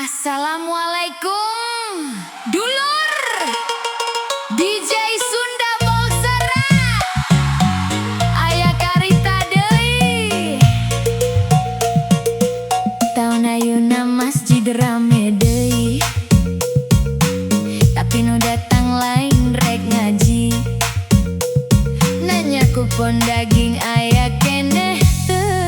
Assalamualaikum, dulur DJ Sunda Boxera, aya karita deui. Taun ayeuna masjid rame deui, tapi nu datang lain rek ngaji. Nanya kupon daging aya keneh teu.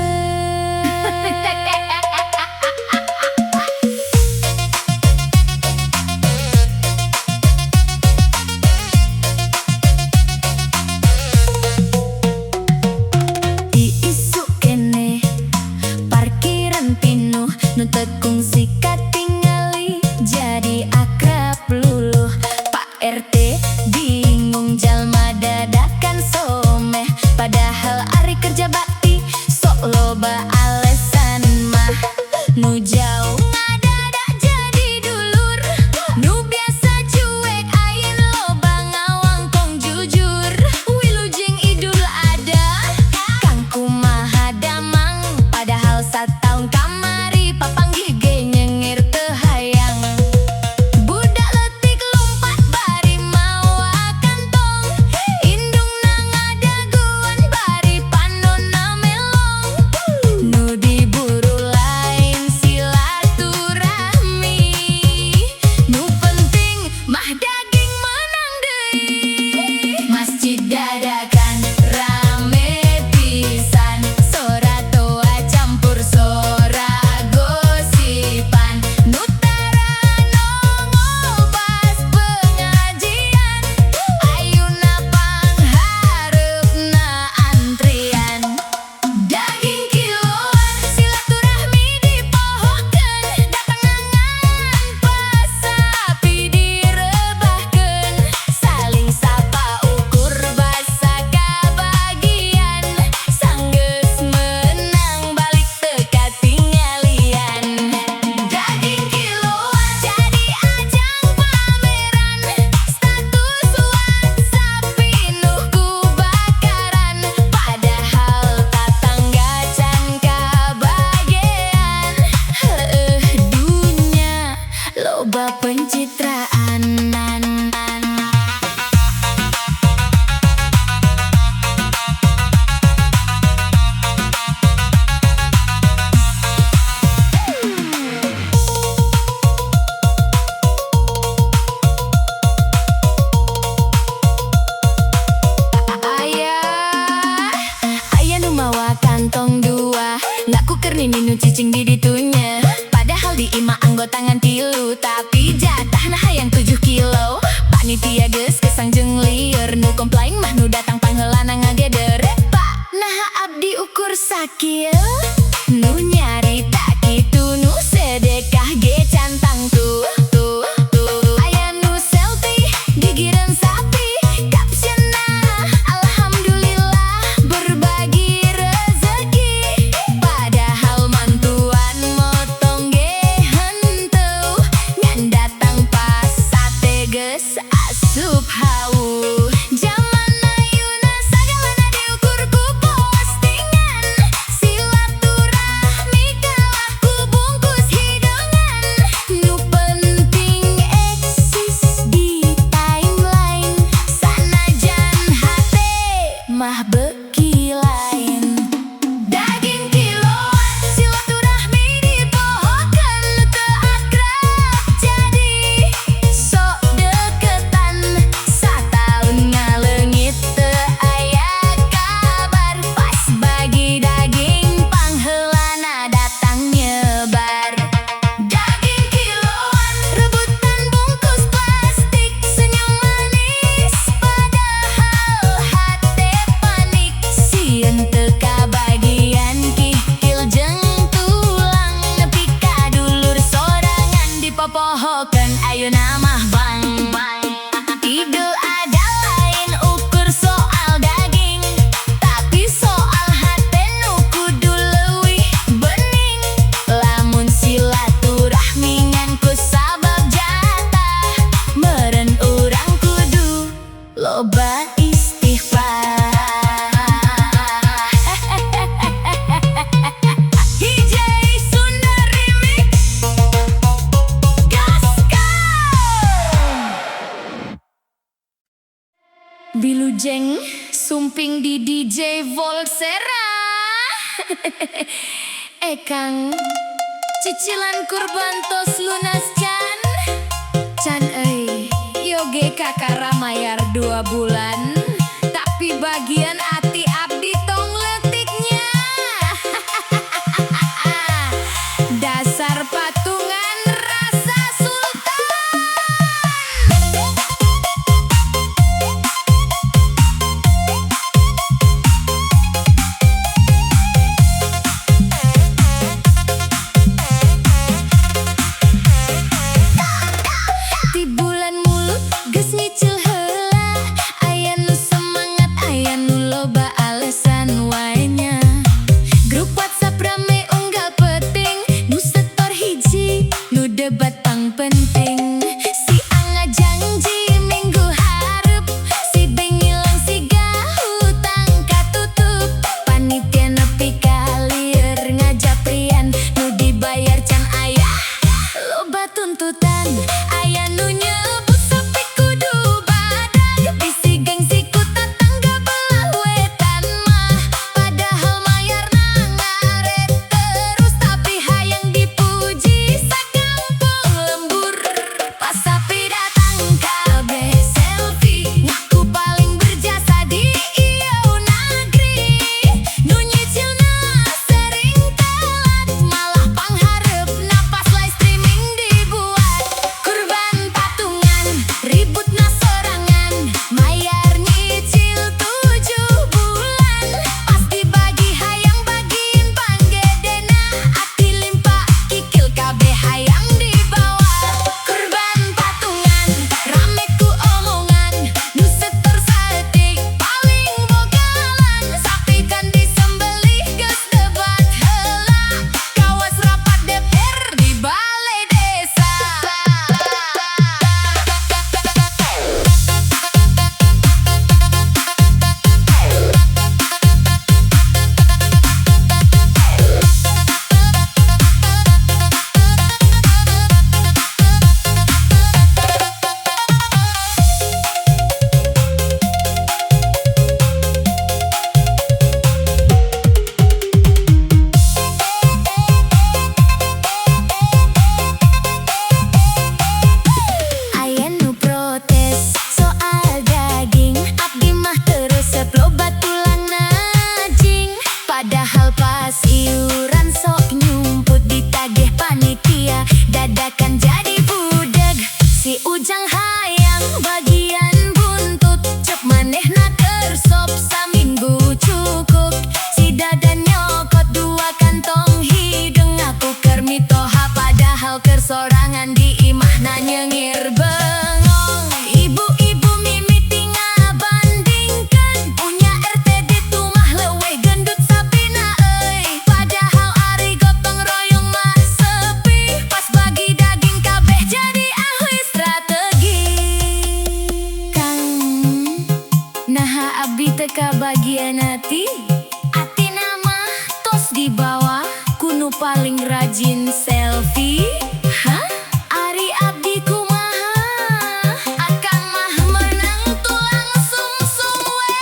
Nu tekung sikat tingali jadi akrab luluh. Pak RT bingung jalma dadakan someh, padahal ari kerja bakti sok loba alesan mah. Nu jauh ngadadak jadi dulur, nu biasa cuek ayeuna loba ngawangkong jujur. Wilujeng idul ada kang kumaha damang, padahal sataun kamari papanggih ge nyengir teu hayang. Budak leutik lumpat bari mawa kantong, indungna ngadaguan bari panonna melong. Nu diburu lain silaturahmi, nu penting mah daging menang deui. Masjid dadakan rame pisan, sora toa campur sora gosipan. Nu tara nongobas pengajian, ayeuna panghareupna antrian. Daging kiloan silaturahmi dipohokeun, datangan pas sapi direbahkeun. Saling sapa ukur basa kabagian, sanggeus menang balik teu katinggalian. Daging kiloan jadi ajang pameran, status WhatsApp pinuh ku bakaran. Padahal tatangga can kabagean. Heueuh dunya loba pencitraan. Aya nu mawa kantong dua, nggak kuker nini nu cicing di ditunya. Padahal di imah anggotangan tilu, tapi jatahna hayang 7 kilo. Panitia geus kesangjeng lieur, nu komplain mah nu datang pangheulana ngageder. Pak, nah abdi ukur sakieu, nu nyarita kitu nu sedekah ge cantang tuh. Aya nu selfie gigireun sapi, captionna alhamdulillah berbagi rezeki. Padahal mantuan motong ge henteu, ngan datang pas sate geus asup hauh. Zaman ayeuna sagalana diukur ku postingan, silaturahmi kalah ku bungkus hidangan. Nu penting eksis di timeline, sanajan hate mah beuki lain. Daging kiloan silaturahmi dipohokeun, teu akrab jadi sok deketan. Sataun ngaleungit teu aya kabar, pas bagi daging pangheulana datang nyebar. Daging kiloan rebutan bungkus plastik, senyum manis padahal hate panik. Sieun teu kabagian kikil jeung tulang, nepi ka dulur sorangan dipopohokeun ayeuna mah bang. Idul ada lain ukur soal daging, tapi soal hate nu kudu leuwih bening. Lamun silaturahmi ngan ku sabab jatah, meureun urang kudu loba istighfar. DJ Sunda Remix. Bilujeng sumping di DJ Volsera. Kang, cicilan kurban tos lunas Chan. Chan yoge kakak ramayar 2 bulan, tapi bagian hati abdi tong letiknya. Dasar patungan rasa sultan. Di bulan mulut geus nyicil heula, aya nu semangat aya nu loba alesan waenya. Grup WhatsApp rame unggal penting, nu setor hiji nu debat pang penting. Si Angga janji minggu hareup, si Beng ilang siga hutang katutup. Panitia nepi ka lieur ngajaprian, nu dibayar can aya loba tuntutan. Aya nu nyebut sepi kudu badag, bisi gengsi ku tetangga belah wetan mah. Padahal mayarna ngaret terus, tapi hayang dipuji sakampung lembur. Pas sapi datang kabeh selfie, ngaku paling berjasa di ieu negeri. Nu nyicilna sering telat, malah pangharepna pas live streaming dibuat. Kurban patungan, ributna sorangan, mayar nyicil 7 bulan. Pas dibagi hayang bagiin panggedena, ati limpa kikil kabeh hayang dibawa. Kurban patungan, rame ku omongan, nu setor saeutik paling bogalan. Sapi kan disembelih geus debat heula, kawas rapat DPR di balai desa. Aya nu protes soal daging, abdi mah teu resep loba tulang najing. Padahal pas iuran sok nyumput ditagih panitia, dadakan jadi budeg. Si Ujang hayang bagian buntut, cep manehna keur sop saminggu cukup. Si Dadan nyokot 2 kantong hidung, aku keur mitoha padahal keur sorangan di imahna nyengir bengong. Ibu-ibu mimiti ngabandingkeun, punya RT di tumah leuwih gendut sapina euy. Padahal ari gotong royong mah sepi, pas bagi daging kabeh jadi ahli strategi. Kang, naha abdi teu kabagian hati, atina mah tos di bawah, kuno paling rajin selfie. Hah? Ari abdi kumaha? Akang mah menang tulang sumsum we.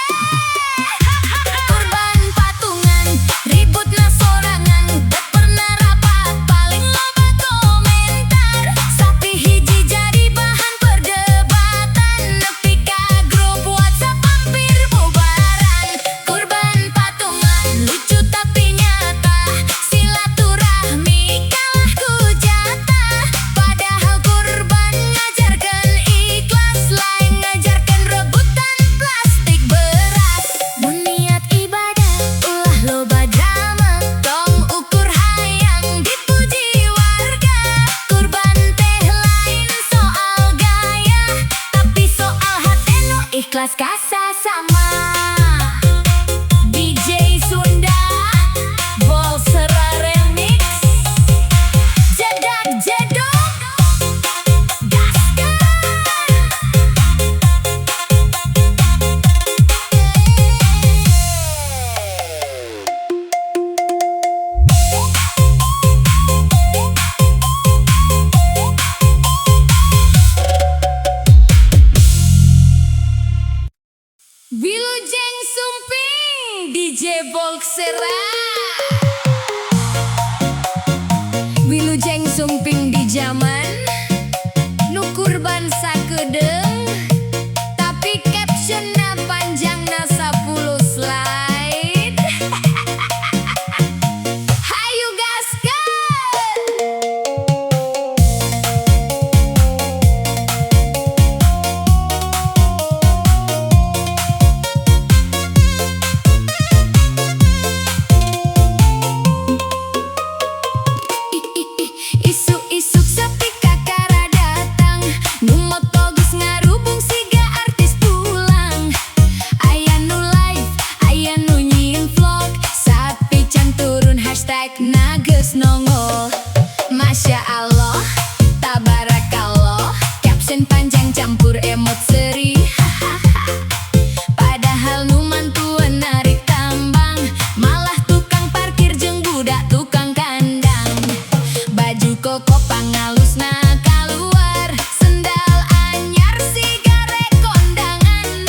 Kurban patungan, ributna sorangan, teu pernah rapat paling loba komentar. Sapi hiji jadi bahan perdebatan, nepi ka grup WhatsApp hampir bubaran. Kurban patungan, lucu tapi nyata, silaturahmi kalah ku jatah. Padahal kurban ngajarkeun ikhlas, lain ngajarkeun rebutan plastik beras. Mun niat ibadah ulah loba drama, tong ukur hayang dipuji warga. Kurban teh lain soal gaya, tapi soal hate nu ikhlas kasa sama. Volksera Wilujeng sumping di zaman nukur bansa kedeng tapi captionna panjangna 10 slide. Hayu gaskeun. Isuk-isuk sepi kakara datang nu motogis ngarubung siga artis pulang. Aya nu live, aya nu nyieun vlog, sapi can turun hashtag na geus nongol. Masya Allah, tabarakallah, caption panjang campur emot seri. Padahal nu mantuan narik tambang, malah tukang parkir jeung budak tukang kandang. Baju koko pangalusna kaluar, sendal anyar sigare kondangan.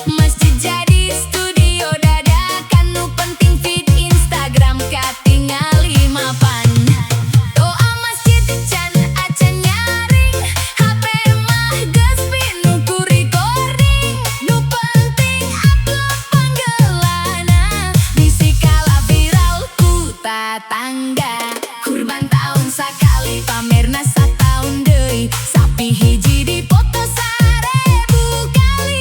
Masjid jadi studio dadakan, nu penting feed Instagram katingali mapan. Doa masjid can acan nyaring, HP mah geus pinu ku recording. Nu penting upload panggelana, bisi kalah viral ku tatangga. Kurban tahun sakali pamerna sataun deui, sapi hiji dipoto 1000 kali.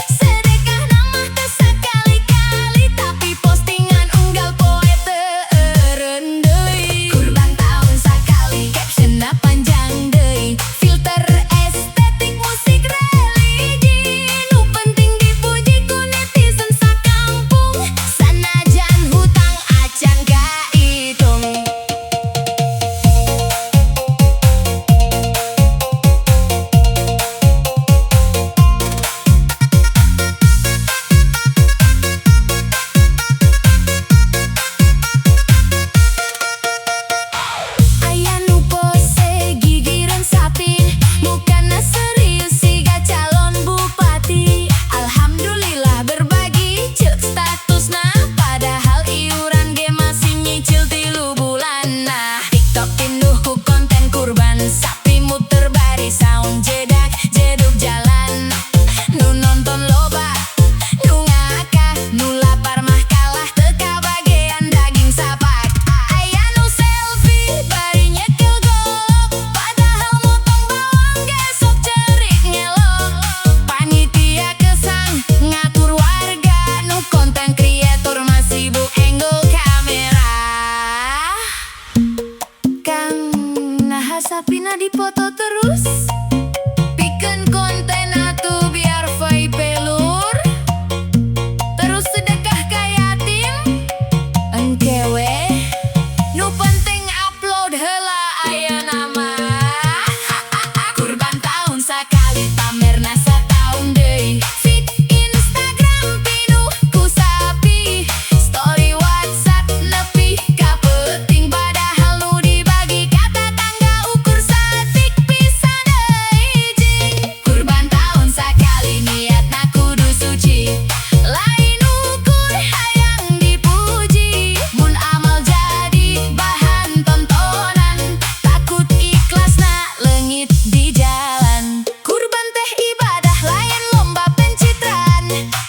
Sedekah namah teu sakali-kali, tapi postingan unggal poe teu eureun deui. Kurban tahun sakali, captionna panjang deui, filter estetik musik religi. Nu penting dipuji ku netizen sakampung, sanajan hutang acan kahitung. Aya nu pose gigireun sapin, mukana serius siga calon bupati. Alhamdulillah berbagi ceuk statusna, padahal iuran ge masih nyicil 3 bulan. Nah, TikTok pinduh ku konten kurban sapi muter bari sound jedak jeduk jalan. Nu nonton loba, nu ngakak, nu lapar mah kalah teu kabagean daging sapak. Aya nu selfie bari nyekel golok, padahal motong bawang ge sok cerik ngelok. Panitia kesang ngatur warga, nu konten kreator masih sibuk angle kamera. Kang naha sapina dipoto terus, pikeun konten atuh biar vibe lur. Terus sedekah ka yatim, engke we. Nu penting upload heula aya nama. Kurban tahun sakali pamerna sataun deui, feed Instagram pinuh ku sapi, story WhatsApp nepi ka peuting, padahal nu dibagi ka tatangga ukur satik pisan deui jing. Kurban tahun sakali niatna kudu suci, lain ukur hayang dipuji. Mun amal jadi bahan tontonan, takut ikhlasna leungit di jalan. Kurban teh ibadah lain lomba pencitraan,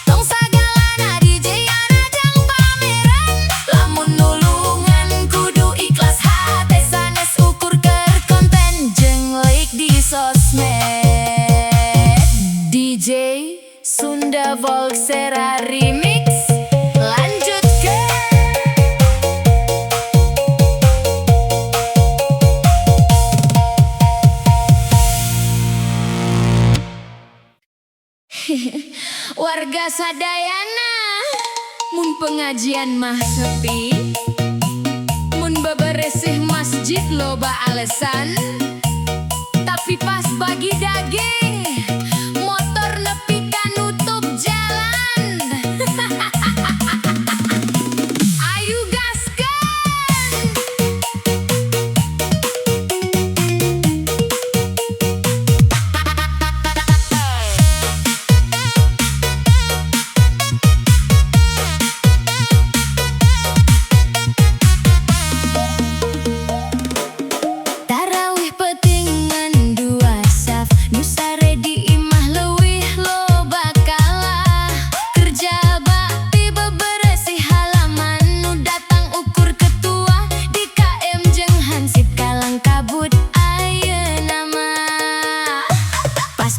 tong sagalana dijeyan ajang pameran. Lamun nulungan kudu ikhlas hate, sanes ukur keur konten jeung like di sosmed. DJ Sunda Volksera Remix lanjut ke warga sadayana. Mun pengajian mah sepi, mun beberesih masjid loba alesan, tapi pas bagi daging motor nepi ka nutup jalan. Ayu gaskeun.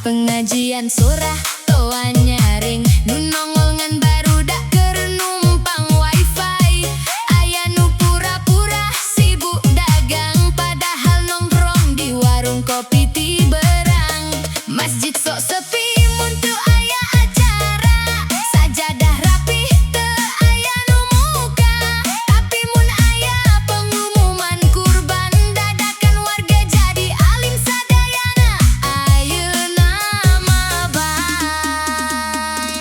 pengajian surah toa nyaring nu nongol ngan barudak keur numpang wifi. Aya nu pura-pura sibuk dagang padahal nongkrong di warung kopi ti berang. Masjid sok sepi mun teu aya acara, sajadah rapi teu aya nu muka. Tapi mun aya pengumuman kurban dadakan warga jadi alim sadayana. Ayeuna mah bang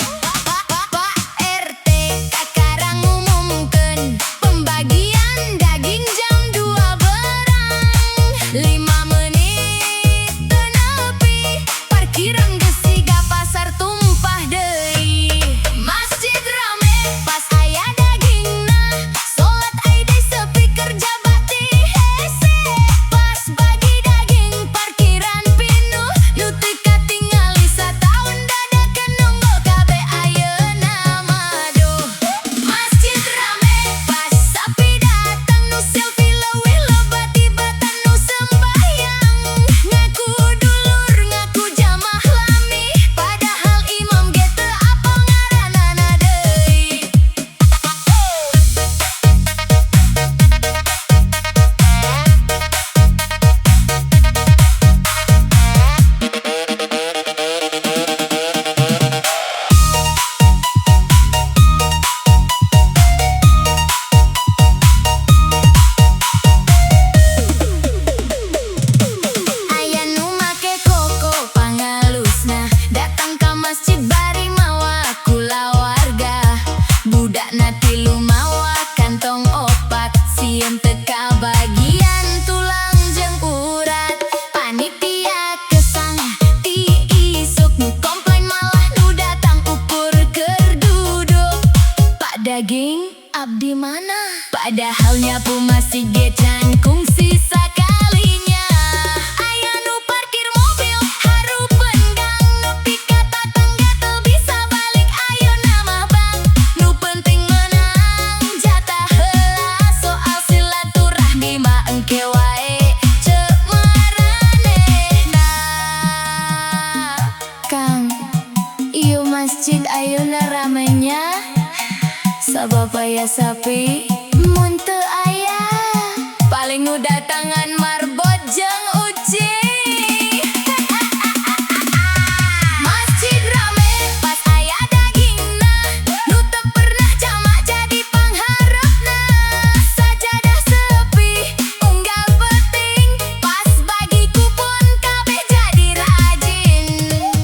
Pak RT kakarang ngumumkeun pembagian daging jam 2 berang. 5 menit teu nepi parkiran geus siga pasar tumpah deui. Masjid rame pas aya dagingna, solat aida sepi kerja bakti hese. Pas bagi daging parkiran pinuh, nu teu katingali sataun dadakan nonggo kabe. Ayeuna mah duh masjid rame pas sapi datang, nu selfie leuwih loba tibatan nu sembahyang. Ngaku dulur ngaku jamaah lami, padahal imam ge teu apal ngaranana deui. Aya nu make koko pangalusna, datang ka masjid bari mawa kulawarga. Budakna tilu mawa kantong opat, sieun teu kabagian tulang jeung urat. Panitia kesang ti isuk, nu komplain malah nu datang ukur keur duduk. Pak daging abdi mana? Padahal nyapu masih ge cangkung sisa kalinya. Aya nu parkir mobil hareupeun gang, nepi ka tatangga teu bisa balik. Ayeuna mah bang nu penting menang jatah heula, soal silaturahmi mah engke wae ceuk maranehna. Kang, ieu masjid ayeuna ramenya sabab aya sapi. Mun teu aya paling nu datangan marbot jeung uci. Masjid rame pas aya dagingna, nu teu pernah jamak jadi pangharepna. Sajadah sepi unggal penting, pas bagi kupon kabeh jadi rajin.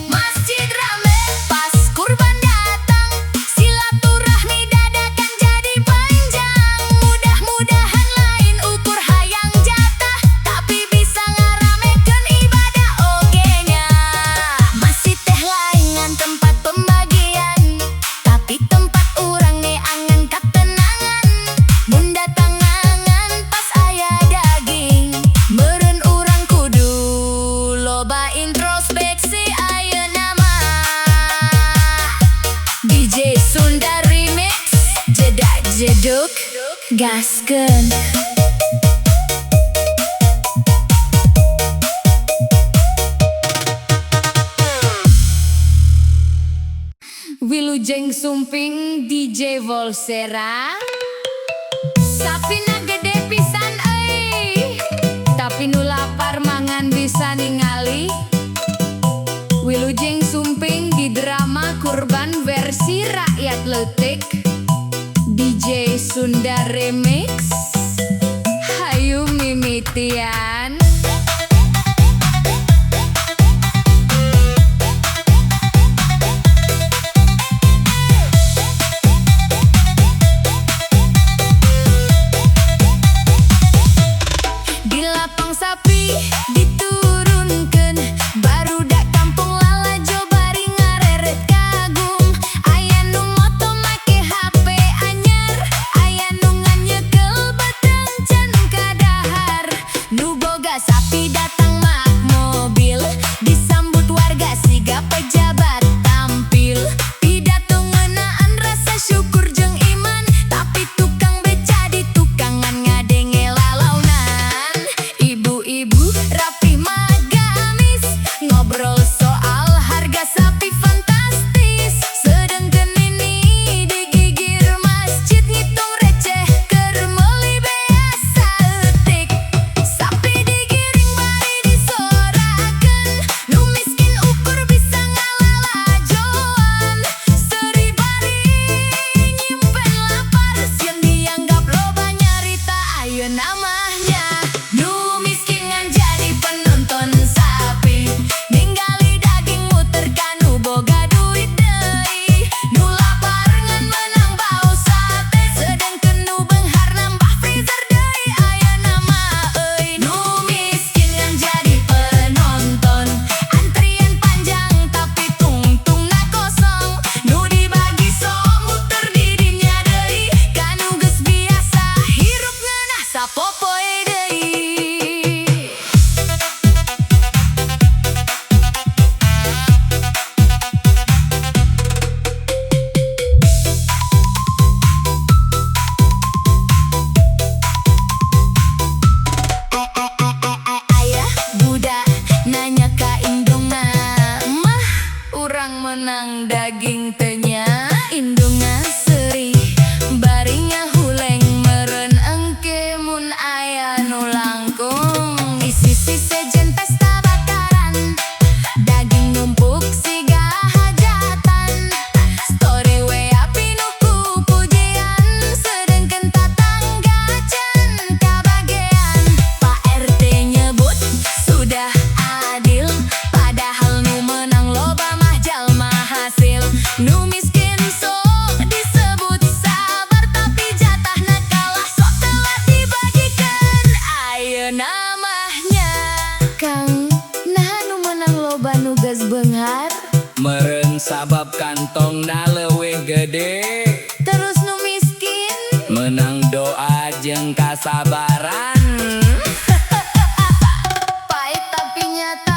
Masjid rame pas kurban datang, silaturahmi dadakan jadi panjang. Mudah-mudahan lain ukur hayang jatah, tapi bisa ngaramekeun ibadah ogenya. Masih teh laingan tempat pembagian, tapi tempat urang neangan katenangan. Mun datangan pas aya daging, meureun urang kudu loba introspeksi. Ayeuna mah DJ Sunda Remix jedak jeduk gaskeun. Wilujeng sumping DJ Volsera. Sapina gede pisan euy, tapi nu lapar mangan bisa ningali. Wilujeng sumping di drama kurban versi rakyat leutik. DJ Sunda Remix. Hayu mimitian. Di lapang sapi diturunkeun, barudak kampung lalajo bari ngareret kagum. Aya nu moto make HP anyar, aya nu nganyekel batang can kadahar. Nu sabab kantong na leuwih gede. Terus nu miskin Menang doa jeung kasabaran. pahit tapi nyata.